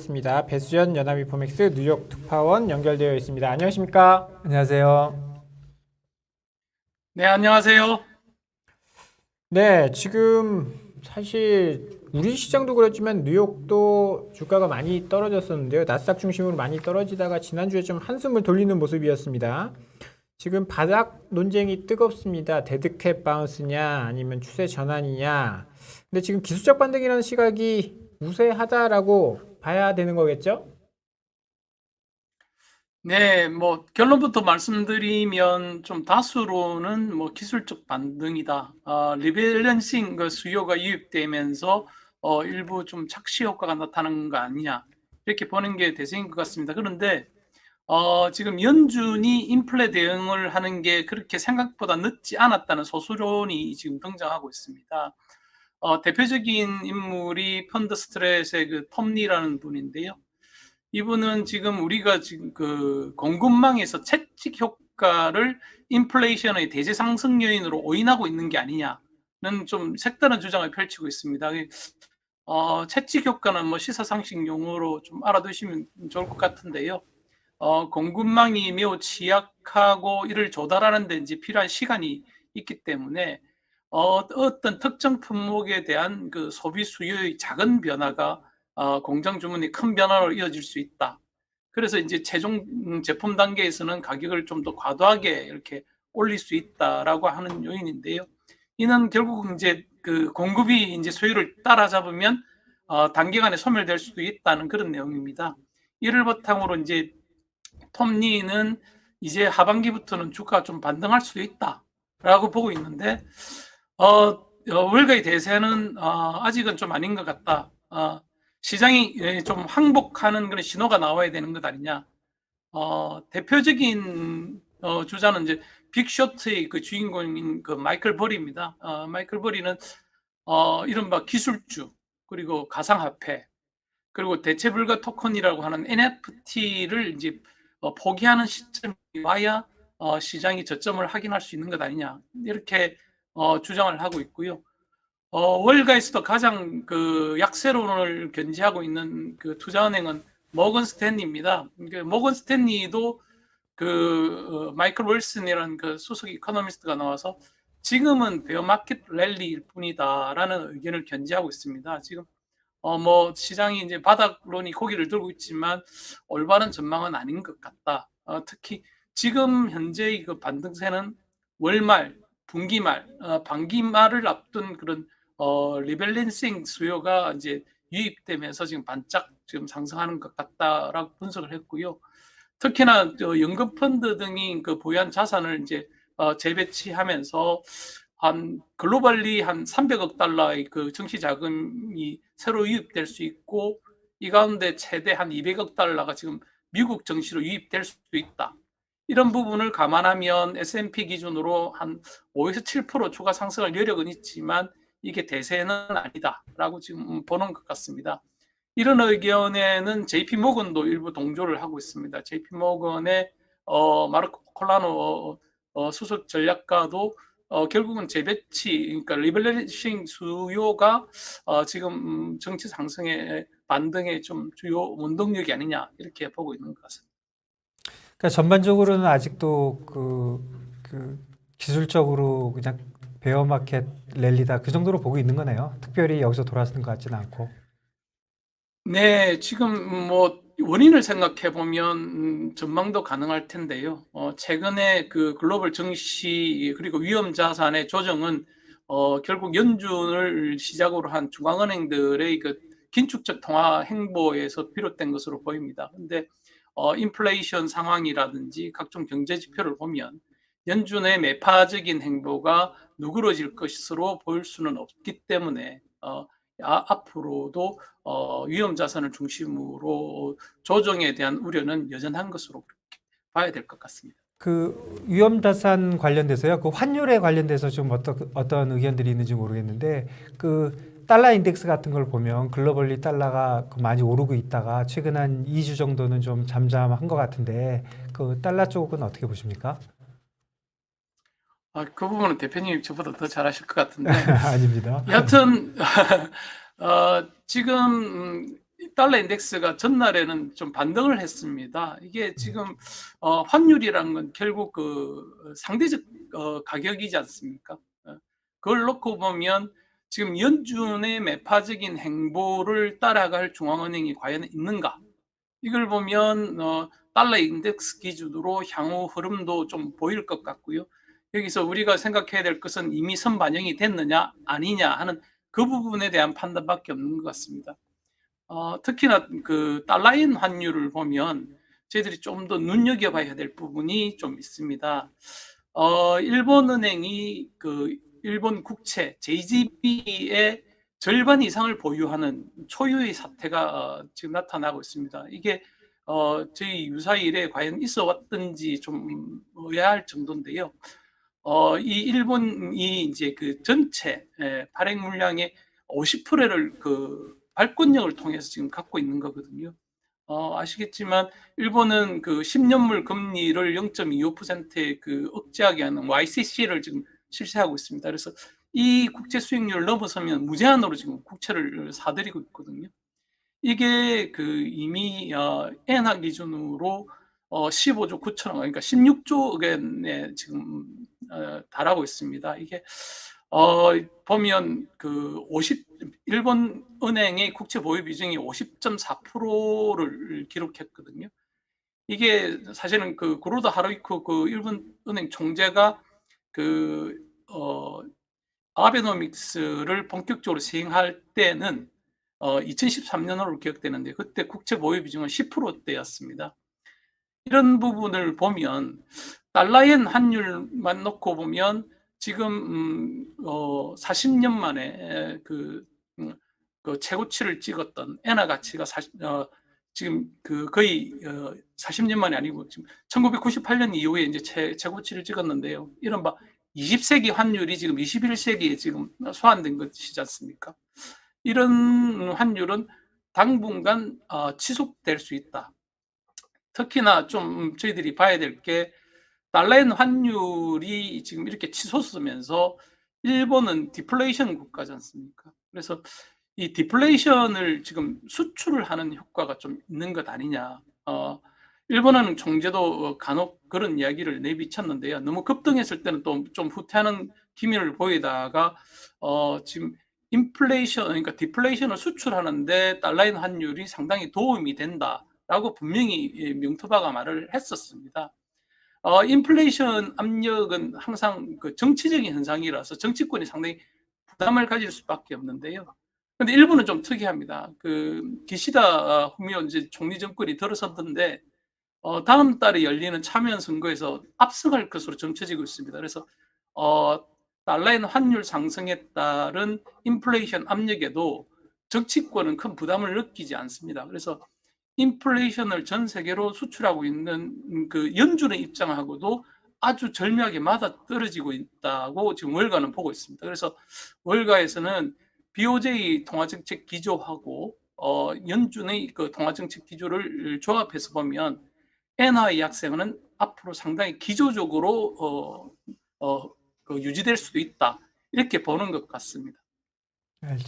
모시겠습니다. 배수연 연합이포맥스 뉴욕 특파원 연결되어 있습니다. 안녕하십니까? 안녕하세요. 네, 안녕하세요. 네, 지금 사실 우리 시장도 그렇지만 뉴욕도 주가가 많이 떨어졌었는데요. 나스닥 중심으로 많이 떨어지다가 지난주에 좀 한숨을 돌리는 모습이었습니다. 지금 바닥 논쟁이 뜨겁습니다. 데드캣 바운스냐 아니면 추세 전환이냐. 근데 지금 기술적 반등이라는 시각이 우세하다라고 봐야 되는 거겠죠? 네, 결론부터 말씀드리면 좀 다수로는 기술적 반등이다. 리밸런싱 그 수요가 유입되면서 일부 좀 착시 효과가 나타나는 거 아니냐. 이렇게 보는 게 대세인 것 같습니다. 그런데 지금 연준이 인플레 대응을 하는 게 그렇게 생각보다 늦지 않았다는 소수론이 지금 등장하고 있습니다. 대표적인 인물이 펀드 스트레스의 그 톰리라는 분인데요. 이분은 지금 우리가 지금 그 공급망에서 채찍 효과를 인플레이션의 대세 상승 요인으로 오인하고 있는 게 아니냐는 좀 색다른 주장을 펼치고 있습니다. 채찍 효과는 시사상식 용어로 좀 알아두시면 좋을 것 같은데요. 공급망이 매우 취약하고 이를 조달하는 데 이제 필요한 시간이 있기 때문에 어떤 특정 품목에 대한 그 소비 수요의 작은 변화가 공장 주문이 큰 변화로 이어질 수 있다. 그래서 이제 최종 제품 단계에서는 가격을 좀 더 과도하게 이렇게 올릴 수 있다라고 하는 요인인데요. 이는 결국 이제 그 공급이 이제 수요를 따라잡으면 단기간에 소멸될 수도 있다는 그런 내용입니다. 이를 바탕으로 이제 톱니는 이제 하반기부터는 주가가 좀 반등할 수도 있다라고 보고 있는데 월가의 대세는 아직은 좀 아닌 것 같다. 시장이 좀 항복하는 그런 신호가 나와야 되는 것 아니냐. 대표적인 주자는 이제 빅쇼트의 그 주인공인 그 마이클 버리입니다. 마이클 버리는 이른바 기술주 그리고 가상화폐 그리고 대체불가 토큰이라고 하는 NFT를 이제 포기하는 시점이 와야 시장이 저점을 확인할 수 있는 것 아니냐 이렇게 주장을 하고 있고요. 월가에서도 가장 그 약세론을 견지하고 있는 그 투자은행은 모건 스탠리입니다. 모건 스탠리도 그 마이클 윌슨이라는 그 수석 이코노미스트가 나와서 지금은 베어 마켓 랠리일 뿐이다라는 의견을 견지하고 있습니다. 지금 시장이 이제 바닥론이 고개를 들고 있지만 올바른 전망은 아닌 것 같다. 특히 지금 현재의 그 반등세는 월말, 분기말, 반기말을 앞둔 그런 리밸런싱 수요가 이제 유입되면서 지금 반짝 지금 상승하는 것 같다라고 분석을 했고요. 특히나 연금 펀드 등이 그 보유한 자산을 이제 재배치하면서 한 글로벌리 한 300억 달러의 그 정치 자금이 새로 유입될 수 있고 이 가운데 최대 한 200억 달러가 지금 미국 정시로 유입될 수도 있다. 이런 부분을 감안하면 S&P 기준으로 한 5에서 7% 추가 상승할 여력은 있지만 이게 대세는 아니다라고 지금 보는 것 같습니다. 이런 의견에는 JP 모건도 일부 동조를 하고 있습니다. JP 모건의 마르코 콜라노 수석 전략가도 결국은 재배치, 그러니까 리밸런싱 수요가 지금 정치 상승의 반등의 좀 주요 원동력이 아니냐 이렇게 보고 있는 것 같습니다. 그러니까 전반적으로는 아직도 그 기술적으로 그냥 베어마켓 랠리다 그 정도로 보고 있는 거네요. 특별히 여기서 돌아서는 것 같지는 않고. 네, 지금 원인을 생각해 보면 전망도 가능할 텐데요. 최근에 그 글로벌 증시 그리고 위험 자산의 조정은 결국 연준을 시작으로 한 중앙은행들의 그 긴축적 통화 행보에서 비롯된 것으로 보입니다. 근데 인플레이션 상황이라든지 각종 경제 지표를 보면 연준의 매파적인 행보가 누그러질 것으로 보일 수는 없기 때문에 앞으로도 위험 자산을 중심으로 조정에 대한 우려는 여전한 것으로 그렇게 봐야 될 것 같습니다. 그 위험자산 관련돼서요. 그 환율에 관련돼서 좀 어떤 의견들이 있는지 모르겠는데 그 달러 인덱스 같은 걸 보면 글로벌리 달러가 많이 오르고 있다가 최근 한 2주 정도는 좀 잠잠한 것 같은데 그 달러 쪽은 어떻게 보십니까? 그 부분은 대표님이 저보다 더 잘하실 것 같은데 아닙니다. 여하튼 지금 이 달러 인덱스가 전날에는 좀 반등을 했습니다. 이게 지금 환율이라는 건 결국 그 상대적 가격이지 않습니까? 그걸 놓고 보면 지금 연준의 매파적인 행보를 따라갈 중앙은행이 과연 있는가? 이걸 보면 달러 인덱스 기준으로 향후 흐름도 좀 보일 것 같고요. 여기서 우리가 생각해야 될 것은 이미 선반영이 됐느냐 아니냐 하는 그 부분에 대한 판단밖에 없는 것 같습니다. 특히나 그 달러인 환율을 보면 저희들이 좀 더 눈여겨봐야 될 부분이 좀 있습니다. 일본은행이 그 일본 국채 JGB의 절반 이상을 보유하는 초유의 사태가 지금 나타나고 있습니다. 이게 저희 유사 이래 과연 있어 왔던지 좀 의아할 정도인데요. 이 일본이 이제 그 전체 발행 물량의 50%를 그 발권력을 통해서 지금 갖고 있는 거거든요. 아시겠지만 일본은 그 10년물 금리를 0.25%에 그 억제하게 하는 YCC를 지금 실시하고 있습니다. 그래서 이 국채 수익률을 넘어서면 무제한으로 지금 국채를 사들이고 있거든요. 이게 그 이미 엔화 기준으로 15조 9천억, 그러니까 16조 원에 지금 달하고 있습니다. 이게 보면 그 일본 은행의 국채 보유 비중이 50.4%를 기록했거든요. 이게 사실은 그 구로다 하루이코 그 일본 은행 총재가 그 아베노믹스를 본격적으로 시행할 때는 2013년으로 기억되는데 그때 국채 보유 비중은 10%대였습니다. 이런 부분을 보면 달러엔 환율만 놓고 보면 지금 40년 만에 그 최고치를 찍었던 엔화 가치가 지금 그 거의 40년 만이 아니고 지금 1998년 이후에 이제 최고치를 찍었는데요. 이른바 20세기 환율이 지금 21세기에 지금 소환된 것이지 않습니까? 이런 환율은 당분간 지속될 수 있다. 특히나 좀 저희들이 봐야 될 게 달러엔 환율이 지금 이렇게 치솟으면서 일본은 디플레이션 국가지 않습니까? 그래서 이 디플레이션을 지금 수출을 하는 효과가 좀 있는 것 아니냐. 일본은 총재도 간혹 그런 이야기를 내비쳤는데요. 너무 급등했을 때는 또 좀 후퇴하는 기미를 보이다가 지금 인플레이션, 그러니까 디플레이션을 수출하는데 달러인 환율이 상당히 도움이 된다라고 분명히 명토바가 말을 했었습니다. 인플레이션 압력은 항상 그 정치적인 현상이라서 정치권이 상당히 부담을 가질 수밖에 없는데요. 근데 일본은 좀 특이합니다. 그 기시다 후미오 이제 총리 정권이 들어섰던데 다음 달에 열리는 참여연 선거에서 압승할 것으로 점쳐지고 있습니다. 그래서 달러엔 환율 상승에 따른 인플레이션 압력에도 정치권은 큰 부담을 느끼지 않습니다. 그래서 인플레이션을 전 세계로 수출하고 있는 그 연준의 입장하고도 아주 절묘하게 맞아떨어지고 있다고 지금 월가는 보고 있습니다. 그래서 월가에서는 BOJ 통화정책 기조하고 연준의 그 통화정책 기조를 조합해서 보면 엔화의 약세는 앞으로 상당히 기조적으로 그 유지될 수도 있다. 이렇게 보는 것 같습니다.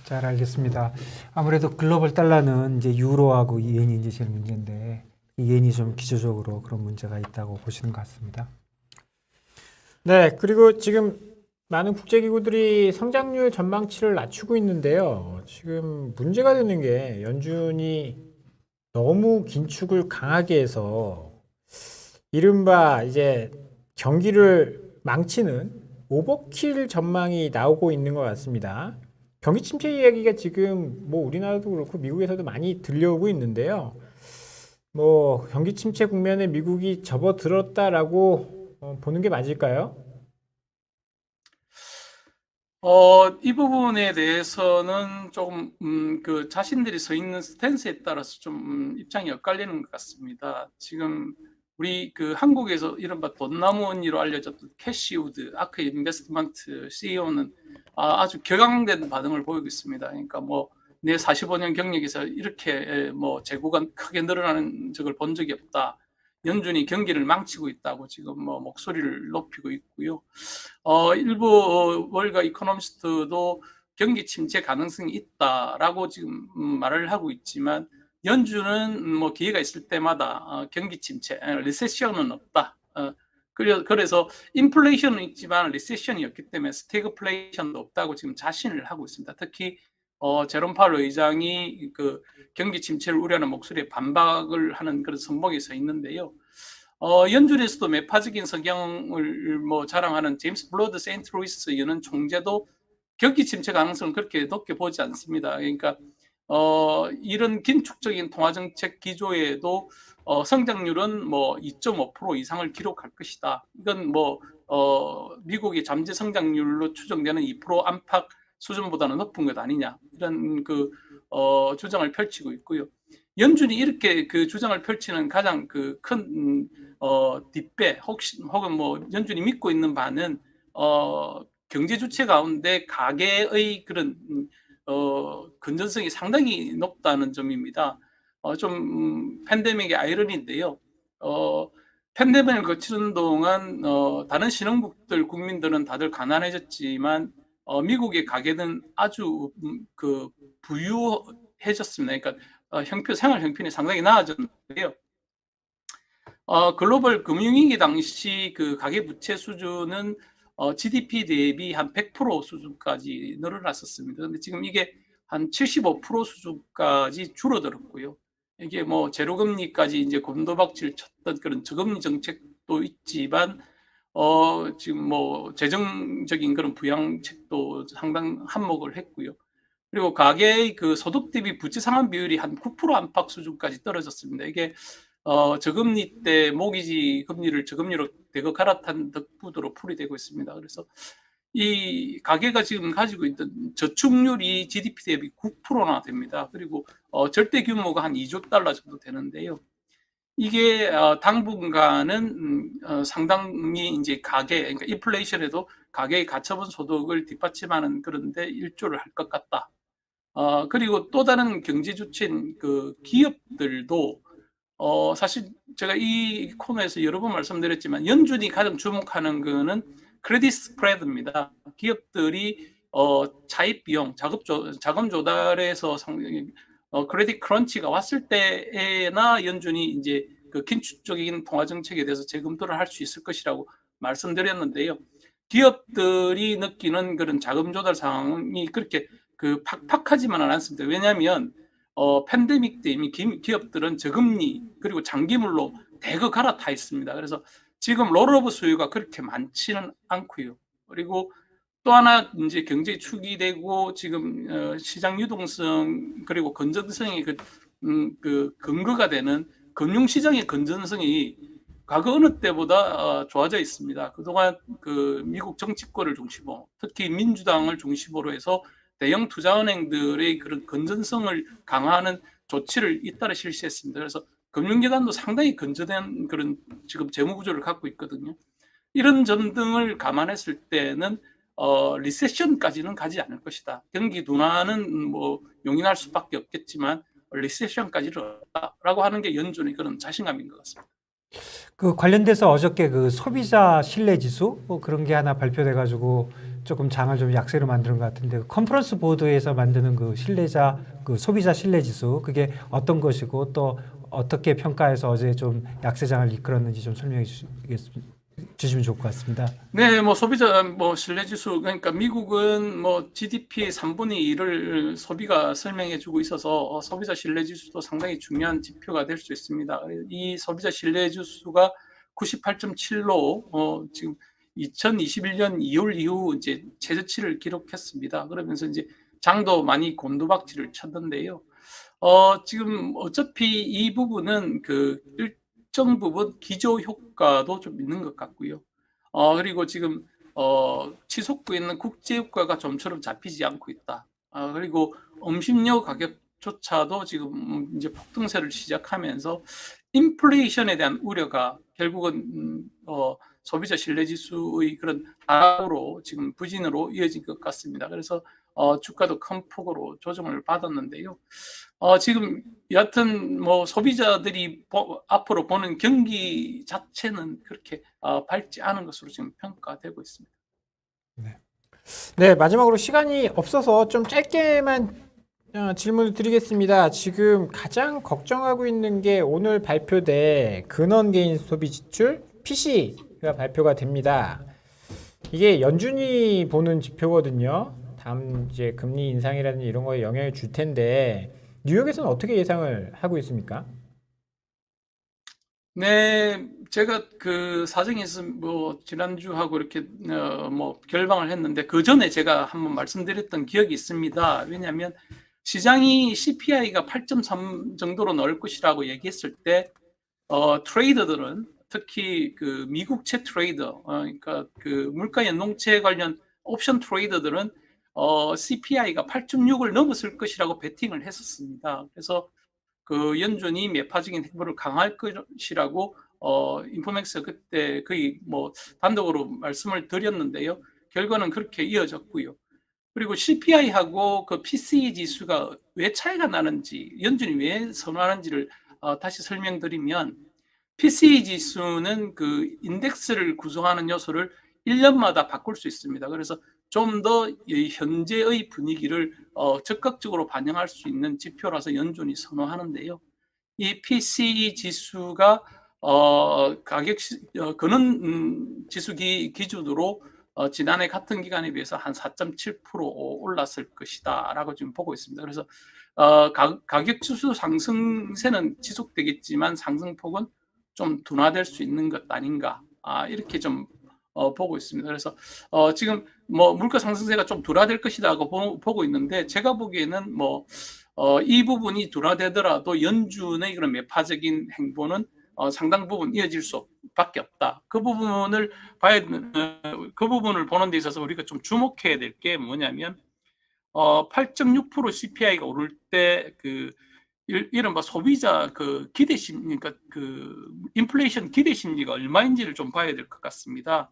잘 알겠습니다. 아무래도 글로벌 달러는 이제 유로하고 이엔이 이제 제일 문제인데 이엔이 좀 기조적으로 그런 문제가 있다고 보시는 것 같습니다. 네, 그리고 지금 많은 국제기구들이 성장률 전망치를 낮추고 있는데요. 지금 문제가 되는 게 연준이 너무 긴축을 강하게 해서 이른바 이제 경기를 망치는 오버킬 전망이 나오고 있는 것 같습니다. 경기 침체 이야기가 지금 뭐 우리나라도 그렇고 미국에서도 많이 들려오고 있는데요. 뭐 경기 침체 국면에 미국이 접어들었다라고 보는 게 맞을까요? 이 부분에 대해서는 조금 그 자신들이 서 있는 스탠스에 따라서 좀 입장이 엇갈리는 것 같습니다. 지금 우리 그 한국에서 이른바 돈나무 언니로 알려졌던 캐시우드 아크 인베스트먼트 CEO는 아주 격앙된 반응을 보이고 있습니다. 그러니까 뭐 내 45년 경력에서 이렇게 뭐 재고가 크게 늘어나는 적을 본 적이 없다. 연준이 경기를 망치고 있다고 지금 뭐 목소리를 높이고 있고요. 일부 월가 이코노미스트도 경기 침체 가능성이 있다라고 지금 말을 하고 있지만 연준은 뭐 기회가 있을 때마다 경기 침체, 리세션은 없다. 그래서 인플레이션은 있지만 리세션이 없기 때문에 스태그플레이션도 없다고 지금 자신을 하고 있습니다. 특히 제롬 파월 의장이 그 경기 침체를 우려하는 목소리에 반박을 하는 그런 선봉에 서 있는데요. 연준에서도 매파적인 성향을 뭐 자랑하는 제임스 블러드 세인트루이스 연은 총재도 경기 침체 가능성을 그렇게 높게 보지 않습니다. 그러니까 이런 긴축적인 통화정책 기조에도 성장률은 뭐 2.5% 이상을 기록할 것이다. 이건 뭐 미국의 잠재 성장률로 추정되는 2% 안팎 수준보다는 높은 것 아니냐 이런 그 주장을 펼치고 있고요. 연준이 이렇게 그 주장을 펼치는 가장 그 큰 뒷배 혹은 뭐 연준이 믿고 있는 바는 경제 주체 가운데 가계의 그런 건전성이 상당히 높다는 점입니다. 좀 팬데믹의 아이러니인데요. 팬데믹을 거치는 동안 다른 신흥국들 국민들은 다들 가난해졌지만 미국의 가계는 아주 그 부유해졌습니다. 그러니까 생활 형편이 상당히 나아졌는데요. 글로벌 금융위기 당시 그 가계부채 수준은 GDP 대비 한 100% 수준까지 늘어났었습니다. 근데 지금 이게 한 75% 수준까지 줄어들었고요. 이게 뭐 제로금리까지 이제 곤도박질 쳤던 그런 저금리 정책도 있지만 지금 뭐 재정적인 그런 부양책도 상당 한몫을 했고요. 그리고 가계의 그 소득 대비 부채 상환 비율이 한 9% 안팎 수준까지 떨어졌습니다. 이게 저금리 때 모기지 금리를 저금리로 대거 갈아탄 덕분으로 풀이되고 있습니다. 그래서 이 가계가 지금 가지고 있던 저축률이 GDP 대비 9%나 됩니다. 그리고 절대 규모가 한 2조 달러 정도 되는데요. 이게 당분간은 상당히 이제 그러니까 인플레이션에도 가계의 가처분 소득을 뒷받침하는 그런데 일조를 할 것 같다. 그리고 또 다른 경제 주체인 그 기업들도 사실 제가 이 코너에서 여러 번 말씀드렸지만 연준이 가장 주목하는 거는 크레딧 스프레드입니다. 기업들이 차입 비용, 자금 조달에서 상당히 크레딧 크런치가 왔을 때에나 연준이 이제 그 긴축적인 통화 정책에 대해서 재검토를 할 수 있을 것이라고 말씀드렸는데요. 기업들이 느끼는 그런 자금 조달 상황이 그렇게 그 팍팍하지만은 않습니다. 왜냐하면 팬데믹 때 이미 기업들은 저금리 그리고 장기물로 대거 갈아타 있습니다. 그래서 지금 롤오버 수요가 그렇게 많지는 않고요. 그리고 또 하나 이제 경제 축이 되고 지금 시장 유동성 그리고 건전성이 그 근거가 되는 금융시장의 건전성이 과거 어느 때보다 좋아져 있습니다. 그동안 그 미국 정치권을 중심으로 특히 민주당을 중심으로 해서 대형 투자은행들의 그런 건전성을 강화하는 조치를 잇따라 실시했습니다. 그래서 금융기관도 상당히 건전한 그런 지금 재무 구조를 갖고 있거든요. 이런 점 등을 감안했을 때는 리세션까지는 가지 않을 것이다. 경기 둔화는 뭐 용인할 수밖에 없겠지만 리세션까지는 없다라고 하는 게 연준의 그런 자신감인 것 같습니다. 그 관련돼서 어저께 그 소비자 신뢰 지수 뭐 그런 게 하나 발표돼 가지고 조금 장을 좀 약세로 만드는 것 같은데 그 컨퍼런스 보드에서 만드는 그 소비자 신뢰 지수 그게 어떤 것이고 또 어떻게 평가해서 어제 좀 약세장을 이끌었는지 좀 설명해 주시면 좋을 것 같습니다. 네, 뭐 소비자 뭐 신뢰 지수 그러니까 미국은 뭐 GDP의 3분의 1을 소비가 설명해주고 있어서 소비자 신뢰 지수도 상당히 중요한 지표가 될 수 있습니다. 이 소비자 신뢰 지수가 98.7로 지금 2021년 2월 이후 이제 최저치를 기록했습니다. 그러면서 이제 장도 많이 곤두박질을 쳤는데요. 지금 어차피 이 부분은 그 일정 부분 기저 효과도 좀 있는 것 같고요. 그리고 지금 치솟고 있는 국제 유가가 좀처럼 잡히지 않고 있다. 그리고 음식료 가격조차도 지금 이제 폭등세를 시작하면서 인플레이션에 대한 우려가 결국은 소비자 신뢰 지수의 그런 하락으로 지금 부진으로 이어질 것 같습니다. 그래서 주가도 큰 폭으로 조정을 받았는데요. 지금 여하튼 뭐 소비자들이 앞으로 보는 경기 자체는 그렇게 밝지 않은 것으로 지금 평가되고 있습니다. 네, 마지막으로 시간이 없어서 좀 짧게만 질문을 드리겠습니다. 지금 가장 걱정하고 있는 게 오늘 발표된 근원개인 소비 지출 PC가 발표가 됩니다. 이게 연준이 보는 지표거든요. 다음 이제 금리 인상이라든지 이런 거에 영향을 줄 텐데 뉴욕에서는 어떻게 예상을 하고 있습니까? 네, 제가 그 사정에서 뭐 지난주하고 이렇게 뭐 결방을 했는데 그 전에 제가 한번 말씀드렸던 기억이 있습니다. 왜냐하면 시장이 CPI가 8.3 정도로 나올 것이라고 얘기했을 때 트레이더들은 특히 그 미국채 트레이더, 그러니까 그 물가 연동체 관련 옵션 트레이더들은 CPI가 8.6을 넘었을 것이라고 베팅을 했었습니다. 그래서 그 연준이 매파적인 행보를 강할 것이라고 인포맥스가 그때 거의 뭐 단독으로 말씀을 드렸는데요. 결과는 그렇게 이어졌고요. 그리고 CPI하고 그 PCE 지수가 왜 차이가 나는지, 연준이 왜 선호하는지를 다시 설명드리면 PCE 지수는 그 인덱스를 구성하는 요소를 1년마다 바꿀 수 있습니다. 그래서 좀 더 현재의 분위기를 적극적으로 반영할 수 있는 지표라서 연준이 선호하는데요. 이 PCE 지수가 가격 근원 지수 기준으로 지난해 같은 기간에 비해서 한 4.7% 올랐을 것이다라고 지금 보고 있습니다. 그래서 가격 지수 상승세는 지속되겠지만 상승폭은 좀 둔화될 수 있는 것 아닌가, 이렇게 좀 보고 있습니다. 그래서 지금 뭐 물가 상승세가 좀 둔화될 것이라고 보고 있는데 제가 보기에는 뭐 이 부분이 둔화되더라도 연준의 그런 매파적인 행보는 상당 부분 이어질 수밖에 없다. 그 부분을 그 부분을 보는 데 있어서 우리가 좀 주목해야 될 게 뭐냐면 8.6% CPI가 오를 때 그 이른바 소비자 그 기대 심리, 그러니까 그 인플레이션 기대 심리가 얼마인지를 좀 봐야 될 것 같습니다.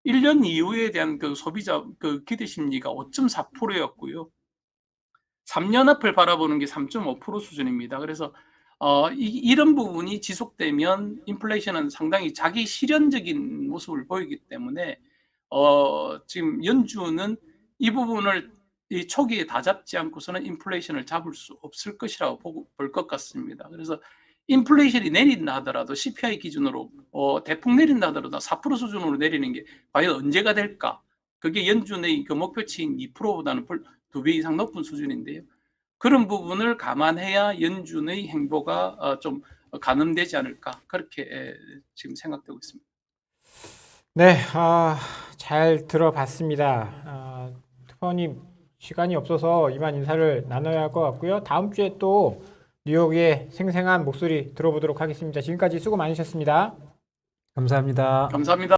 1년 이후에 대한 그 소비자 그 기대 심리가 5.4%였고요. 3년 앞을 바라보는 게 3.5% 수준입니다. 그래서 이런 부분이 지속되면 인플레이션은 상당히 자기 실현적인 모습을 보이기 때문에 지금 연준은 이 부분을 이 초기에 다 잡지 않고서는 인플레이션을 잡을 수 없을 것이라고 볼 것 같습니다. 그래서 인플레이션이 내린다 하더라도 CPI 기준으로 대폭 내린다 하더라도 4% 수준으로 내리는 게 과연 언제가 될까? 그게 연준의 그 목표치인 2%보다는 2배 이상 높은 수준인데요. 그런 부분을 감안해야 연준의 행보가 좀 가늠되지 않을까, 그렇게 지금 생각되고 있습니다. 네, 잘 들어봤습니다. 특파원님 시간이 없어서 이만 인사를 나눠야 할 것 같고요. 다음 주에 또 뉴욕의 생생한 목소리 들어보도록 하겠습니다. 지금까지 수고 많으셨습니다. 감사합니다. 감사합니다.